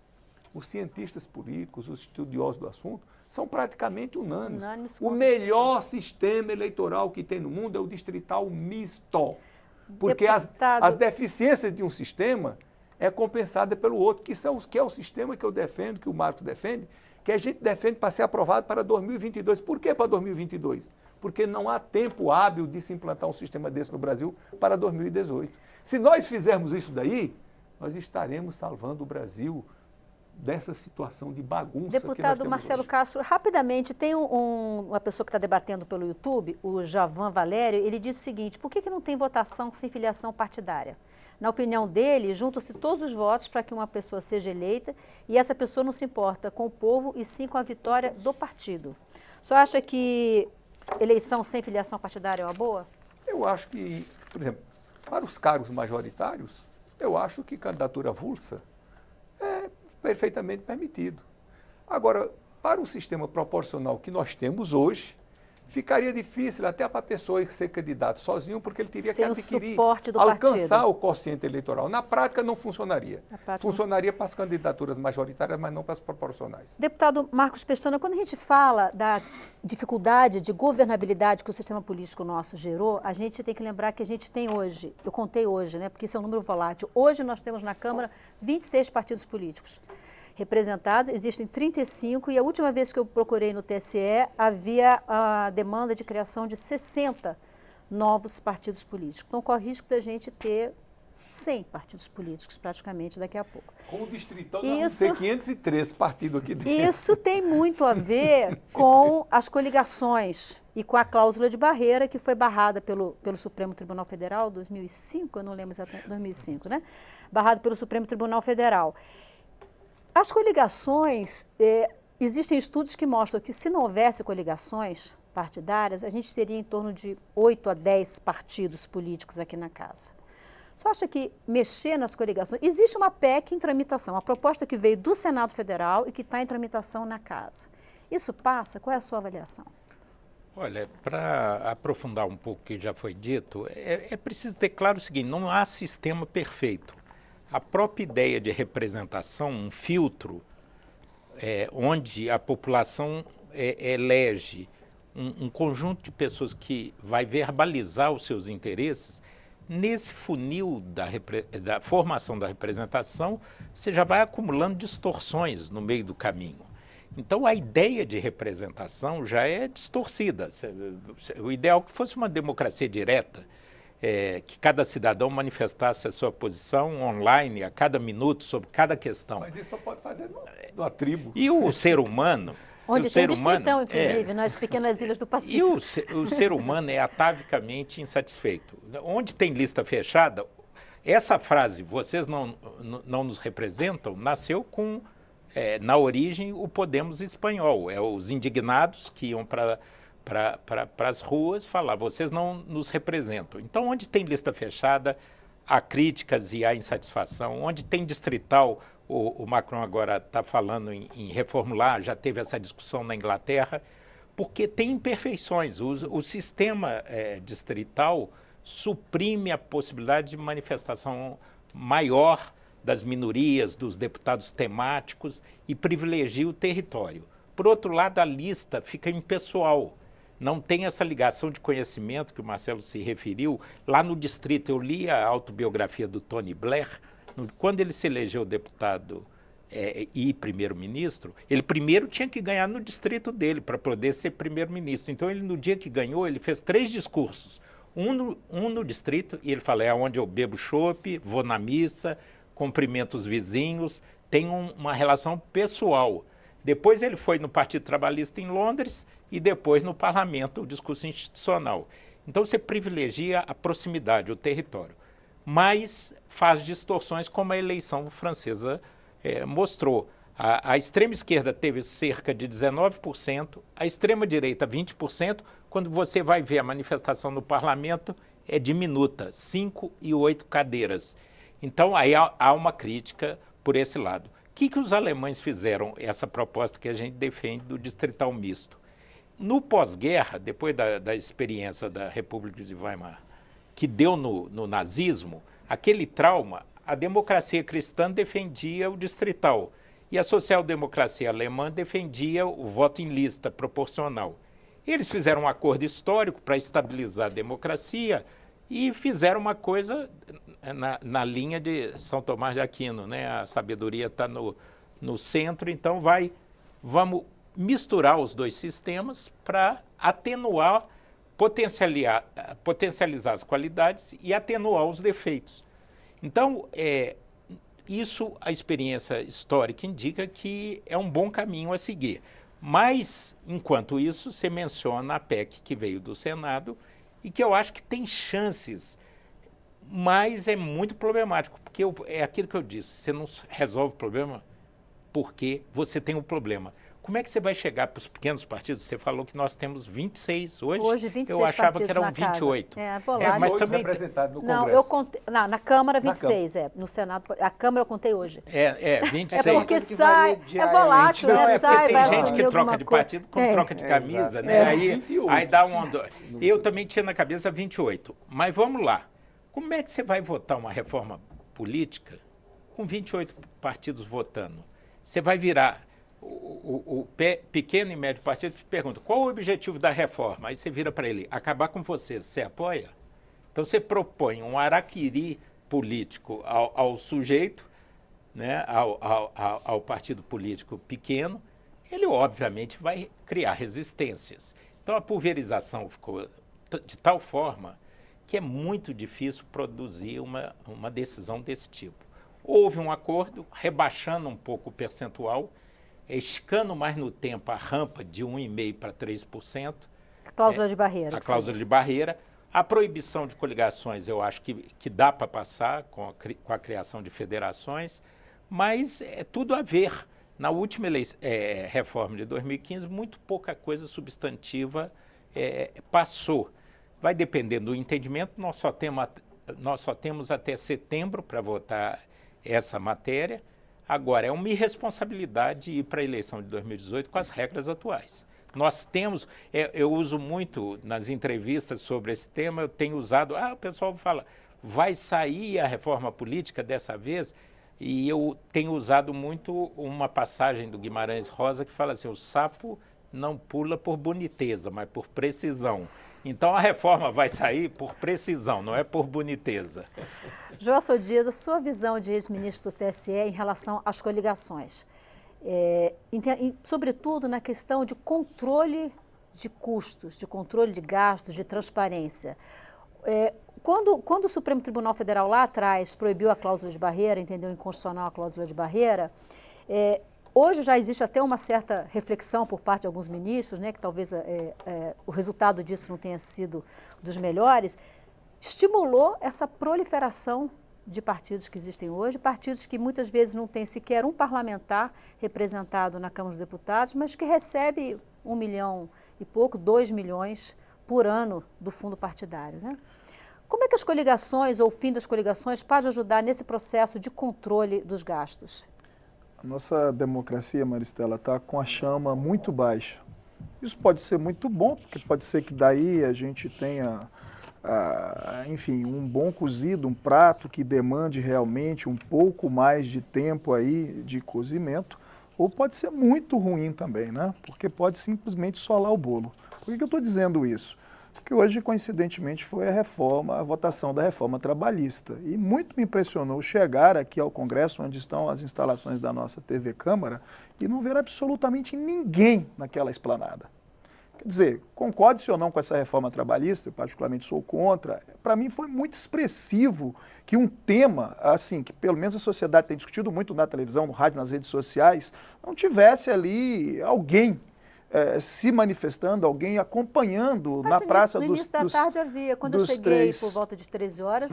os cientistas políticos, os estudiosos do assunto, são praticamente unânimes. O melhor sistema eleitoral que tem no mundo é o distrital misto. Porque as deficiências de um sistema é compensada pelo outro, que é o sistema que eu defendo, que o Marcos defende, que a gente defende para ser aprovado para 2022. Por que para 2022? Porque não há tempo hábil de se implantar um sistema desse no Brasil para 2018. Se nós fizermos isso daí, nós estaremos salvando o Brasil dessa situação de bagunça. Deputado Marcelo hoje. Castro, rapidamente, tem uma pessoa que está debatendo pelo YouTube, o Javan Valério, ele disse o seguinte: por que não tem votação sem filiação partidária? Na opinião dele, juntam-se todos os votos para que uma pessoa seja eleita e essa pessoa não se importa com o povo e sim com a vitória do partido. Só acha que eleição sem filiação partidária é uma boa? Eu acho que, por exemplo, para os cargos majoritários, eu acho que candidatura avulsa é perfeitamente permitido. Agora, para o sistema proporcional que nós temos hoje, ficaria difícil até para a pessoa ser candidato sozinho, porque ele teria que adquirir, alcançar o quociente eleitoral. Na prática, não funcionaria. Funcionaria para as candidaturas majoritárias, mas não para as proporcionais. Deputado Marcos Pestana, quando a gente fala da dificuldade de governabilidade que o sistema político nosso gerou, a gente tem que lembrar que a gente tem hoje, eu contei hoje, né, porque isso é um número volátil, hoje nós temos na Câmara 26 partidos políticos representados, existem 35 e a última vez que eu procurei no TSE havia a demanda de criação de 60 novos partidos políticos. Então corre risco da gente ter 100 partidos políticos praticamente daqui a pouco. Com o distritão nós vamos ter 513 partidos aqui dentro. Isso tem muito a ver com as coligações e com a cláusula de barreira que foi barrada pelo Supremo Tribunal Federal em 2005, eu não lembro exatamente, 2005, né? Barrado pelo Supremo Tribunal Federal. As coligações, existem estudos que mostram que se não houvesse coligações partidárias, a gente teria em torno de 8 a 10 partidos políticos aqui na casa. Só acha que mexer nas coligações... Existe uma PEC em tramitação, uma proposta que veio do Senado Federal e que está em tramitação na casa. Isso passa? Qual é a sua avaliação? Olha, para aprofundar um pouco o que já foi dito, é preciso ter claro o seguinte: não há sistema perfeito. A própria ideia de representação, um filtro, onde a população elege um conjunto de pessoas que vai verbalizar os seus interesses, nesse funil da formação da representação, você já vai acumulando distorções no meio do caminho. Então, a ideia de representação já é distorcida. O ideal é que fosse uma democracia direta, que cada cidadão manifestasse a sua posição online a cada minuto sobre cada questão. Mas isso só pode fazer numa tribo. E o ser humano... Onde tem distritão, inclusive, nas pequenas ilhas do Pacífico. E o ser humano é atavicamente insatisfeito. Onde tem lista fechada, essa frase, vocês não nos representam, nasceu com, na origem, o Podemos espanhol. Os indignados que iam para as ruas falar, vocês não nos representam. Então, onde tem lista fechada, há críticas e há insatisfação. Onde tem distrital, o Macron agora está falando em reformular, já teve essa discussão na Inglaterra, porque tem imperfeições. O sistema distrital suprime a possibilidade de manifestação maior das minorias, dos deputados temáticos e privilegia o território. Por outro lado, a lista fica impessoal. Não tem essa ligação de conhecimento que o Marcelo se referiu. Lá no distrito, eu li a autobiografia do Tony Blair. Quando ele se elegeu deputado e primeiro-ministro, ele primeiro tinha que ganhar no distrito dele para poder ser primeiro-ministro. Então, ele no dia que ganhou, ele fez 3 discursos. Um no distrito, e ele fala, é onde eu bebo chopp, vou na missa, cumprimento os vizinhos, tem uma relação pessoal. Depois ele foi no Partido Trabalhista em Londres e depois no Parlamento, o discurso institucional. Então, você privilegia a proximidade, o território, mas faz distorções como a eleição francesa mostrou. A extrema esquerda teve cerca de 19%, a extrema direita 20%, quando você vai ver a manifestação no parlamento é diminuta, 5 e 8 cadeiras. Então aí há uma crítica por esse lado. O que os alemães fizeram, essa proposta que a gente defende do distrital misto? No pós-guerra, depois da experiência da República de Weimar, que deu no nazismo, aquele trauma, a democracia cristã defendia o distrital e a social-democracia alemã defendia o voto em lista proporcional. Eles fizeram um acordo histórico para estabilizar a democracia e fizeram uma coisa na linha de São Tomás de Aquino, né? A sabedoria está no centro, então vamos misturar os dois sistemas para atenuar, potencializar as qualidades e atenuar os defeitos. Então, isso a experiência histórica indica que é um bom caminho a seguir. Mas, enquanto isso, você menciona a PEC que veio do Senado e que eu acho que tem chances, mas é muito problemático, porque é aquilo que eu disse, você não resolve o problema porque você tem um problema. Como é que você vai chegar para os pequenos partidos? Você falou que nós temos 26 hoje. Hoje, 26 eu achava partidos que eram na 28. casa. Vou lá. Mas também representado no Congresso. Não, eu contei. Na Câmara, 26, no Senado. A Câmara eu contei hoje. 26. É porque sai, é volátil, Não, né? é porque Sai, tem vai gente assumir que troca alguma de coisa. partido com troca de camisa, né? Aí dá um... Eu também tinha na cabeça 28. Mas vamos lá. Como é que você vai votar uma reforma política com 28 partidos votando? Você vai virar... O pequeno e médio partido te pergunta, qual o objetivo da reforma? Aí você vira para ele, acabar com você apoia? Então você propõe um araquiri político ao sujeito, né, ao partido político pequeno, ele obviamente vai criar resistências. Então a pulverização ficou de tal forma que é muito difícil produzir uma decisão desse tipo. Houve um acordo, rebaixando um pouco o percentual, esticando mais no tempo a rampa de 1,5% para 3%. A cláusula de barreira. A cláusula de barreira. A proibição de coligações eu acho que dá para passar com a criação de federações, mas é tudo a ver. Na última reforma de 2015, muito pouca coisa substantiva passou. Vai dependendo do entendimento, nós só temos até setembro para votar essa matéria. Agora, é uma irresponsabilidade ir para a eleição de 2018 com as regras atuais. Nós temos, eu uso muito nas entrevistas sobre esse tema, eu tenho usado, o pessoal fala, vai sair a reforma política dessa vez? E eu tenho usado muito uma passagem do Guimarães Rosa que fala assim, o sapo não pula por boniteza, mas por precisão. Então a reforma vai sair por precisão, não é por boniteza. Joelson Dias, a sua visão de ex-ministro do TSE em relação às coligações, sobretudo na questão de controle de custos, de controle de gastos, de transparência. Quando o Supremo Tribunal Federal lá atrás proibiu a cláusula de barreira, entendeu inconstitucional a cláusula de barreira, hoje já existe até uma certa reflexão por parte de alguns ministros, né, que talvez o resultado disso não tenha sido dos melhores, estimulou essa proliferação de partidos que existem hoje, partidos que muitas vezes não têm sequer um parlamentar representado na Câmara dos Deputados, mas que recebe 1 milhão e pouco, 2 milhões por ano do fundo partidário, né? Como é que as coligações ou o fim das coligações pode ajudar nesse processo de controle dos gastos? A nossa democracia, Maristela, está com a chama muito baixa. Isso pode ser muito bom, porque pode ser que daí a gente tenha, enfim, um bom cozido, um prato que demande realmente um pouco mais de tempo aí de cozimento, ou pode ser muito ruim também, né? Porque pode simplesmente solar o bolo. Por que eu estou dizendo isso? que hoje, coincidentemente, foi a votação da reforma trabalhista. E muito me impressionou chegar aqui ao Congresso, onde estão as instalações da nossa TV Câmara, e não ver absolutamente ninguém naquela esplanada. Quer dizer, concorde-se ou não com essa reforma trabalhista, eu particularmente sou contra, para mim foi muito expressivo que um tema, assim, que pelo menos a sociedade tem discutido muito na televisão, no rádio, nas redes sociais, não tivesse ali alguém se manifestando, alguém acompanhando na praça dos... No início da tarde havia, quando eu cheguei por volta de 13 horas,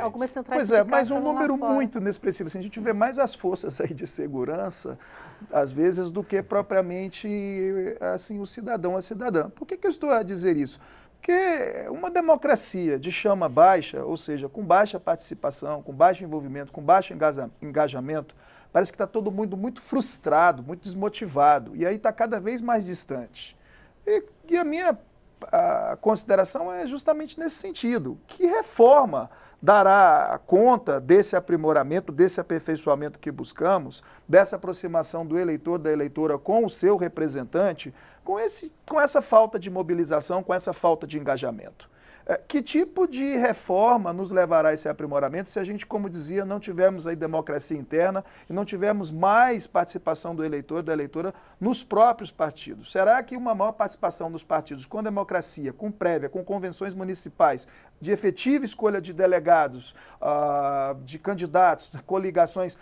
algumas centrais sindicais. Pois é, mas um número muito inexpressivo. Assim, a gente vê mais as forças aí de segurança, às vezes, do que propriamente assim, o cidadão, a cidadã. Por que eu estou a dizer isso? Porque uma democracia de chama baixa, ou seja, com baixa participação, com baixo envolvimento, com baixo engajamento, parece que está todo mundo muito frustrado, muito desmotivado, e aí está cada vez mais distante. E a minha consideração é justamente nesse sentido. Que reforma dará conta desse aprimoramento, desse aperfeiçoamento que buscamos, dessa aproximação do eleitor, da eleitora com o seu representante, com essa falta de mobilização, com essa falta de engajamento? Que tipo de reforma nos levará a esse aprimoramento se a gente, como dizia, não tivermos aí democracia interna e não tivermos mais participação do eleitor, da eleitora nos próprios partidos? Será que uma maior participação nos partidos com democracia, com prévia, com convenções municipais, de efetiva escolha de delegados, de candidatos, coligações,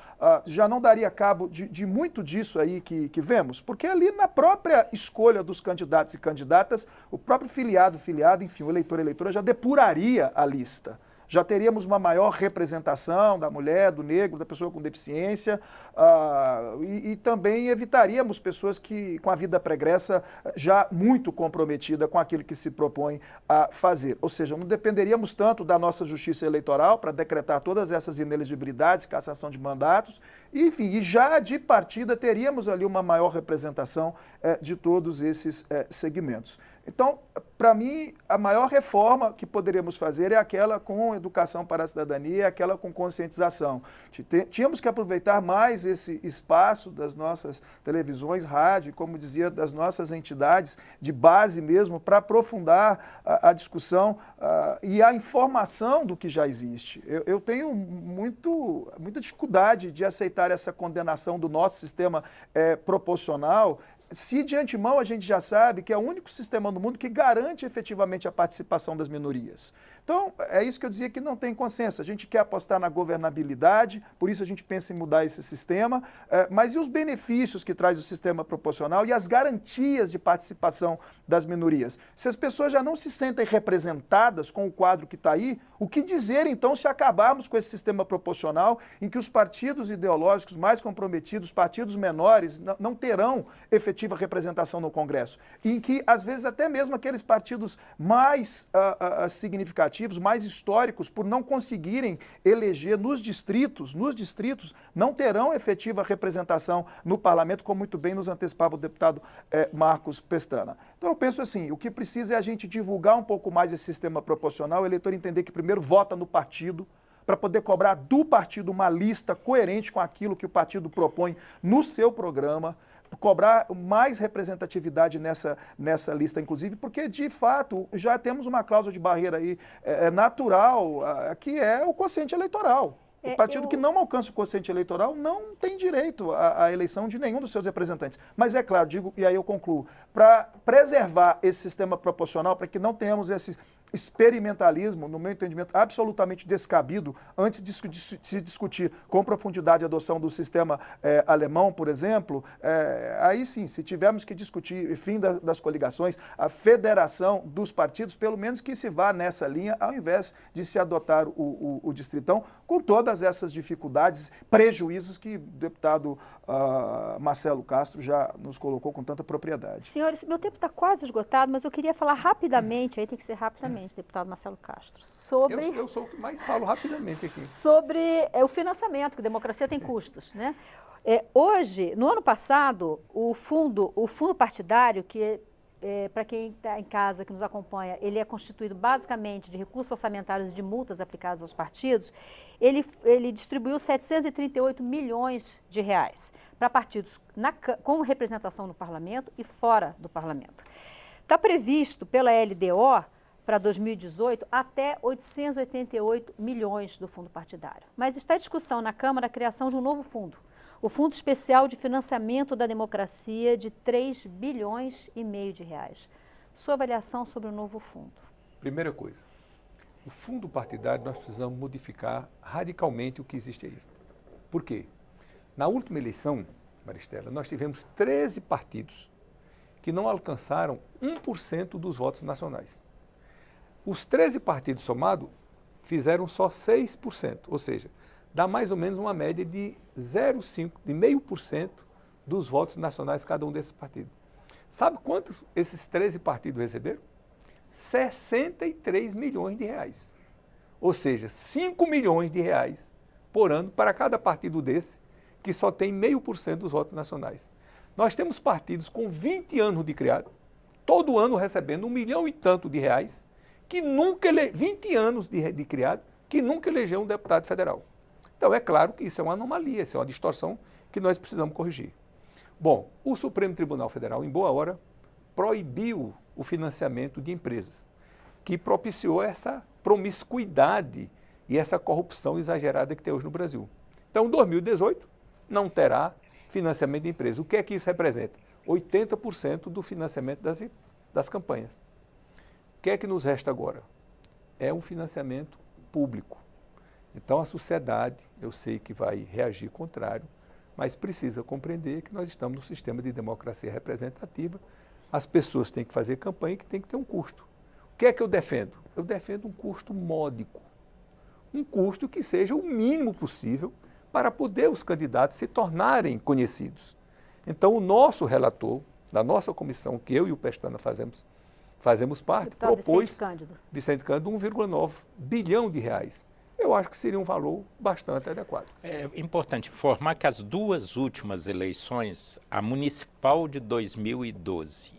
já não daria cabo de muito disso aí que vemos? Porque ali na própria escolha dos candidatos e candidatas, o próprio filiado, enfim, o eleitor, eleitora já depuraria a lista. Já teríamos uma maior representação da mulher, do negro, da pessoa com deficiência, e também evitaríamos pessoas que, com a vida pregressa já muito comprometida com aquilo que se propõe a fazer. Ou seja, não dependeríamos tanto da nossa justiça eleitoral para decretar todas essas inelegibilidades, cassação de mandatos, enfim, e já de partida teríamos ali uma maior representação de todos esses segmentos. Então, para mim, a maior reforma que poderíamos fazer é aquela com educação para a cidadania, é aquela com conscientização. Tínhamos que aproveitar mais esse espaço das nossas televisões, rádio, como dizia, das nossas entidades de base mesmo, para aprofundar a discussão e a informação do que já existe. Eu tenho muita dificuldade de aceitar essa condenação do nosso sistema proporcional, se de antemão a gente já sabe que é o único sistema no mundo que garante efetivamente a participação das minorias. Então, é isso que eu dizia que não tem consenso. A gente quer apostar na governabilidade, por isso a gente pensa em mudar esse sistema, mas e os benefícios que traz o sistema proporcional e as garantias de participação das minorias? Se as pessoas já não se sentem representadas com o quadro que está aí, o que dizer então se acabarmos com esse sistema proporcional em que os partidos ideológicos mais comprometidos, partidos menores, não terão efetiva representação no Congresso? Em que, às vezes, até mesmo aqueles partidos mais significativos, mais históricos, por não conseguirem eleger nos distritos, não terão efetiva representação no parlamento, como muito bem nos antecipava o deputado Marcos Pestana. Então eu penso assim, o que precisa é a gente divulgar um pouco mais esse sistema proporcional, o eleitor entender que primeiro vota no partido, para poder cobrar do partido uma lista coerente com aquilo que o partido propõe no seu programa, cobrar mais representatividade nessa lista, inclusive, porque, de fato, já temos uma cláusula de barreira aí natural, que é o quociente eleitoral. O partido que não alcança o quociente eleitoral não tem direito à eleição de nenhum dos seus representantes. Mas é claro, digo, e aí eu concluo, para preservar esse sistema proporcional, para que não tenhamos esse experimentalismo, no meu entendimento, absolutamente descabido, antes de se discutir com profundidade a adoção do sistema alemão, por exemplo, aí sim, se tivermos que discutir o fim das coligações, a federação dos partidos, pelo menos que se vá nessa linha, ao invés de se adotar o distritão, com todas essas dificuldades, prejuízos que o deputado Marcelo Castro já nos colocou com tanta propriedade. Senhores, meu tempo está quase esgotado, mas eu queria falar rapidamente, aí tem que ser rapidamente, deputado Marcelo Castro, sobre... Eu sou o que mais falo rapidamente aqui. Sobre o financiamento, que a democracia tem custos, né? Hoje, no ano passado, o fundo partidário, que para quem está em casa, que nos acompanha, ele é constituído basicamente de recursos orçamentários e de multas aplicadas aos partidos, ele distribuiu 738 milhões de reais para partidos com representação no parlamento e fora do parlamento. Está previsto pela LDO para 2018 até 888 milhões do fundo partidário. Mas está em discussão na Câmara a criação de um novo fundo, o Fundo Especial de Financiamento da Democracia, de 3 bilhões e meio de reais. Sua avaliação sobre o novo fundo? Primeira coisa, o fundo partidário nós precisamos modificar radicalmente o que existe aí. Por quê? Na última eleição, Maristela, nós tivemos 13 partidos que não alcançaram 1% dos votos nacionais. Os 13 partidos somados fizeram só 6%, ou seja, dá mais ou menos uma média de 0,5%, de 0,5% dos votos nacionais cada um desses partidos. Sabe quantos esses 13 partidos receberam? 63 milhões de reais. Ou seja, 5 milhões de reais por ano para cada partido desse, que só tem 0,5% dos votos nacionais. Nós temos partidos com 20 anos de criado, todo ano recebendo 1 milhão e tanto de reais, que nunca 20 anos de criado, que nunca elegeu um deputado federal. Então, é claro que isso é uma anomalia, isso é uma distorção que nós precisamos corrigir. Bom, o Supremo Tribunal Federal, em boa hora, proibiu o financiamento de empresas, que propiciou essa promiscuidade e essa corrupção exagerada que tem hoje no Brasil. Então, 2018 não terá financiamento de empresas. O que é que isso representa? 80% do financiamento das campanhas. O que é que nos resta agora? É um financiamento público. Então, a sociedade, eu sei que vai reagir contrário, mas precisa compreender que nós estamos no sistema de democracia representativa. As pessoas têm que fazer campanha e que tem que ter um custo. O que é que eu defendo? Eu defendo um custo módico. Um custo que seja o mínimo possível para poder os candidatos se tornarem conhecidos. Então, o nosso relator, da nossa comissão, que eu e o Pestana fazemos parte, Deputado propôs, Vicente Cândido, 1,9 bilhão de reais. Eu acho que seria um valor bastante adequado. É importante informar que as duas últimas eleições, a municipal de 2012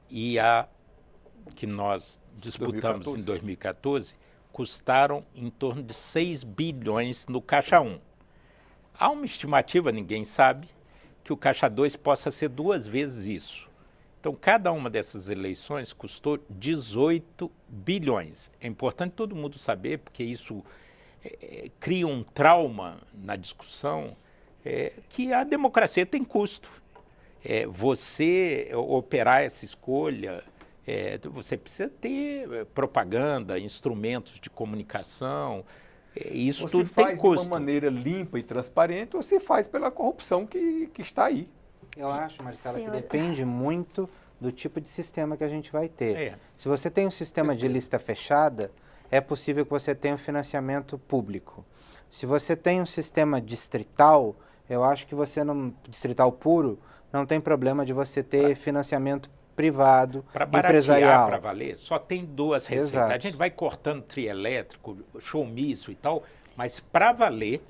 e a que nós disputamos em 2014, custaram em torno de 6 bilhões no Caixa 1. Há uma estimativa, ninguém sabe, que o Caixa 2 possa ser 2 vezes isso. Então, cada uma dessas eleições custou 18 bilhões. É importante todo mundo saber, porque isso cria um trauma na discussão, que a democracia tem custo. Você operar essa escolha, você precisa ter propaganda, instrumentos de comunicação, isso ou tudo se tem faz custo. de uma maneira limpa e transparente, ou se faz pela corrupção que está aí. Eu acho, Marcela, que depende muito do tipo de sistema que a gente vai ter. Se você tem um sistema de lista fechada, é possível que você tenha um financiamento público. Se você tem um sistema distrital, eu acho que você não, distrital puro, não tem problema de você ter financiamento privado, empresarial. Para valer, só tem 2 receitas. Exato. A gente vai cortando trio elétrico, showmício e tal, mas para valer,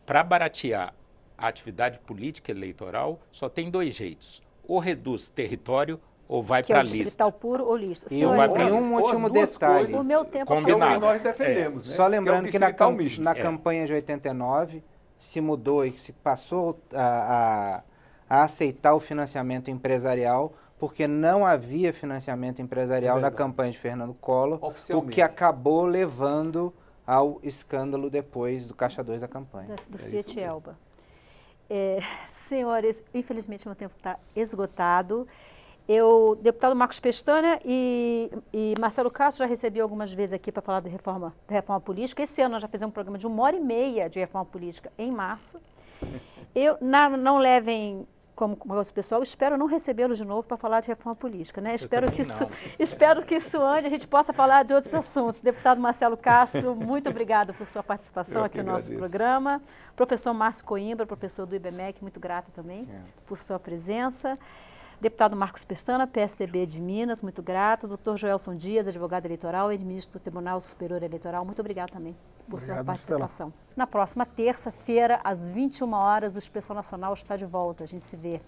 para baratear a atividade política eleitoral, só tem 2 jeitos. Ou reduz território ou vai para a lista. Distrital puro ou lista. E um último detalhe. O meu tempo combinado. É o que nós defendemos. Né? Só lembrando que na campanha campanha de 89 se mudou e se passou a aceitar o financiamento empresarial, porque não havia financiamento empresarial na campanha de Fernando Collor, o que acabou levando ao escândalo depois do Caixa 2 da campanha. Do Fiat Elba. Senhores, infelizmente meu tempo está esgotado. Deputado Marcos Pestana e Marcelo Castro já recebi algumas vezes aqui para falar da reforma política. Esse ano nós já fizemos um programa de 1h30 de reforma política em março. Não levem como negócio pessoal, espero não recebê-los de novo para falar de reforma política, né? Espero que isso antes a gente possa falar de outros assuntos. Deputado Marcelo Castro, muito obrigado por sua participação aqui no nosso programa. Professor Márcio Coimbra, professor do IBMEC, muito grata também por sua presença. Deputado Marcos Pestana, PSDB de Minas, muito grato. Doutor Joelson Dias, advogado eleitoral e ministro do Tribunal Superior Eleitoral, muito obrigado também por sua participação. Estela. Na próxima terça-feira, às 21 horas, o Inspeção Nacional está de volta. A gente se vê.